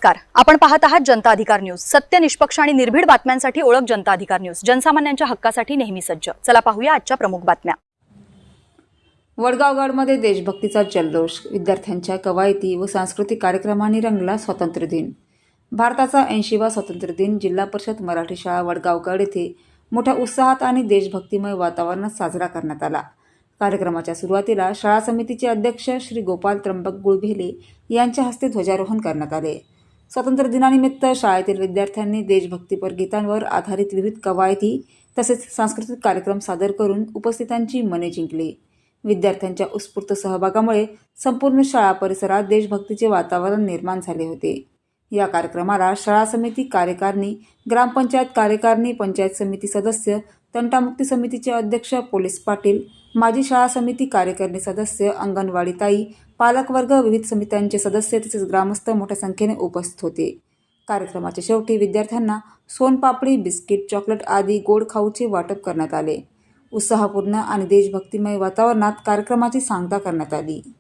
नमस्कार, आपण पाहत आहात जनता अधिकार न्यूज। सत्य, निष्पक्ष आणि निर्भीड बातम्यांसाठी ओळख जनता अधिकार न्यूज। जनसामान्यांच्या हक्कासाठी नेहमी सज्ज। चला पाहूया आजच्या प्रमुख बातम्या। वडगावगडमध्ये देशभक्तीचा जल्लोष, विद्यार्थ्यांच्या कवायती व सांस्कृतिक कार्यक्रमांनी रंगला स्वातंत्र्य दिन। भारताचा 80वा स्वातंत्र्य दिन जिल्हा परिषद मराठी शाळा वडगावगड येथे मोठ्या उत्साहात आणि देशभक्तिमय वातावरणात साजरा करण्यात आला। कार्यक्रमाच्या सुरुवातीला शाळा समितीचे अध्यक्ष श्री गोपाल त्र्यंबक गुळभेले यांच्या हस्ते ध्वजारोहण करण्यात आले। स्वातंत्र्य दिनानिमित्त शाळेतील विद्यार्थ्यांनी देशभक्तीपर गीतांवर आधारित विविध कवायती तसेच सांस्कृतिक कार्यक्रम सादर करून उपस्थितांची मने जिंकली। विद्यार्थ्यांच्या उत्स्फूर्त सहभागामुळे संपूर्ण शाळा परिसरात देशभक्तीचे वातावरण निर्माण झाले होते। या कार्यक्रमाला शाळा समिती कार्यकारिणी, ग्रामपंचायत कार्यकारिणी, पंचायत समिती सदस्य, तंटामुक्ती समितीचे अध्यक्ष पोलीस पाटील, माजी शाळा समिती कार्यकारिणी सदस्य, अंगणवाडी ताई, पालकवर्ग, विविध समित्यांचे सदस्य तसेच ग्रामस्थ मोठ्या संख्येने उपस्थित होते। कार्यक्रमाच्या शेवटी विद्यार्थ्यांना सोनपापडी, बिस्किट, चॉकलेट आदी गोड खाऊचे वाटप करण्यात आले। उत्साहपूर्ण आणि देशभक्तिमय वातावरणात कार्यक्रमाची सांगता करण्यात आली।